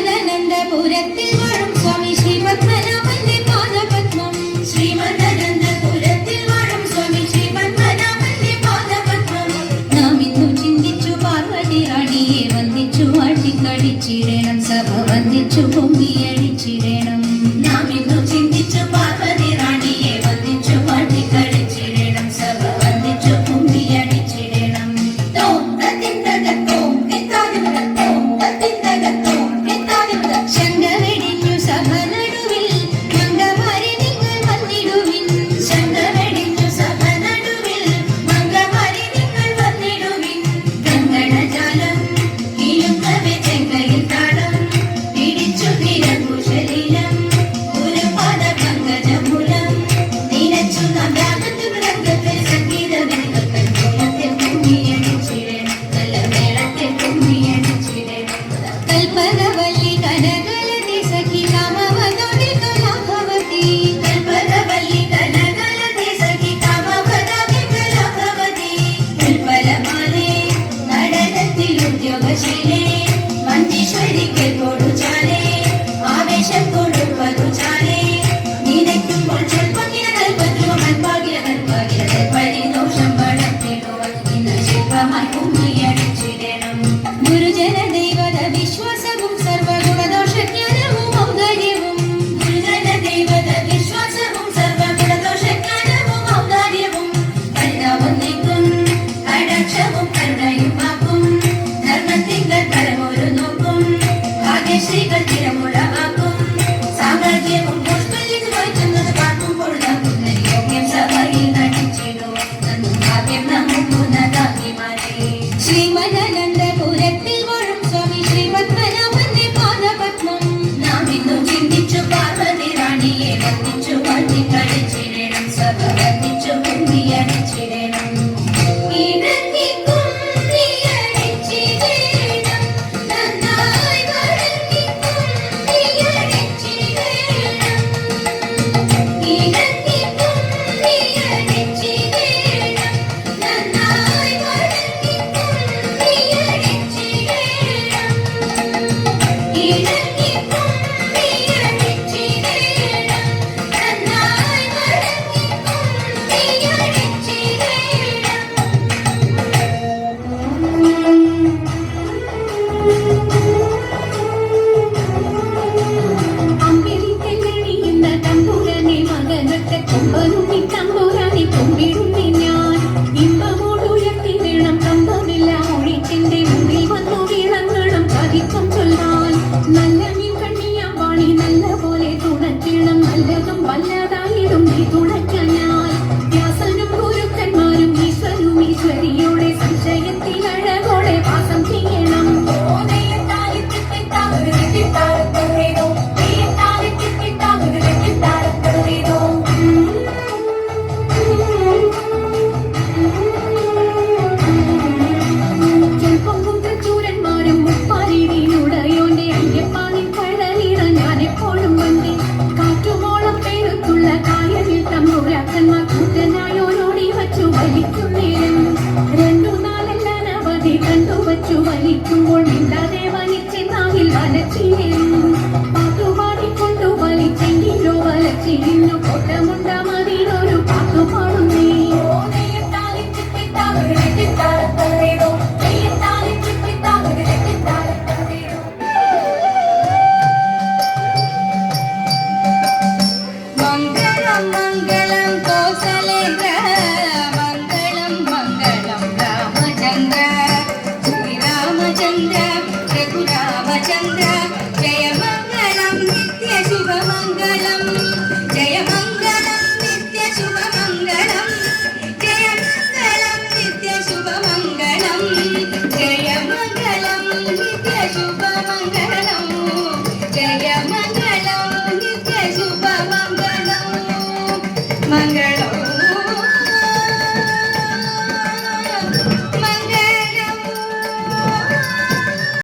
ശ്രീമദനന്തപുരത്തിൽ വാഴും സ്വാമി ശ്രീ പത്മനാഭന്റെ പാദപത്മം. ശ്രീമദനന്തപുരത്തിൽ വാഴും സ്വാമി ശ്രീ പത്മനാഭന്റെ പാദപത്മം. നാം ഇന്നു ചിന്തിച്ചു പാർവതി റാണിയെ വന്ദിച്ചു ആട്ടിക്കളിച്ചിടണം, സഭ വന്ദിച്ചു പൊങ്ങിയടിച്ചിടണം. നാം ഇന്നു ചിന്തിച്ചു പാർവതി റാണിയെ വന്ദിച്ചു ആട്ടിക്കളിച്ചിടണം, സഭ വന്ദിച്ചു പൊങ്ങിയടിച്ചിടണം. ശംഖവെടിഞ്ഞു സഭ നടുവിൽ മംഗമാരി നിങ്ങൾ വന്നിടുവിൻ. ശംഖവെടിഞ്ഞു സഭ നടുവിൽ മംഗമാരി നിങ്ങൾ വന്നിടുവിൻ. കങ്കണജാലം കിലുങ്ങവെ ചെങ്കയിൽ താളം പിടിച്ചു തിരകുശലീലം ഗുരുപാദ പങ്കജമൂലം നിലച്ചു നമ്പ്യാകത്തു മൃഗത്തെ സംഗീത വിരുദ്ധത്തിൽ കുളത്തിൽ കുമ്മിയടിച്ചിടണം, നല്ല മേളത്തിൽ കുമ്മിയടിച്ചിടണം. കൽപ്പകവല്ലി കനകലതി സഖി കാമവദോതി കലാഭവതി. കൽപ്പകവല്ലി കനകലതി സഖി കാമവദോതി കലാഭവതി. ഉൽപ്പലമാലേ നടനത്തിൽ ഉദ്യോഗശീലേ മഞ്ചീശ്വരിക്ക് കൊടുചാലേ ആവേശം കൊടുപ്പതു ചാലേ. നിനയ്ക്കുമ്പോൾ ചെൽപ്പങ്ങിന കൽപ്പദ്രുവ കൽപ്പാകില കൽപ്പാകില പരിദോഷം വളർത്തിടുവാൻ ഇന്ന് ശില്പമായി കുമ്മിയടിച്ചിടണം. ഗുരുജന ദൈവത വിശ്വാസവും സർവഗുണദോഷജ്ഞാനവും ഔദാര്യവും. ഗുരുജന ദൈവത വിശ്വാസവും സർവഗുണദോഷജ്ഞാനവും ഔദാര്യവും. പരിതാപം നീക്കും കടാക്ഷവും കരുണയും വാക്കും ധർമ്മത്തിങ്കൽ കരമൊരു നോക്കും ഭാഗ്യശ്രീകൾ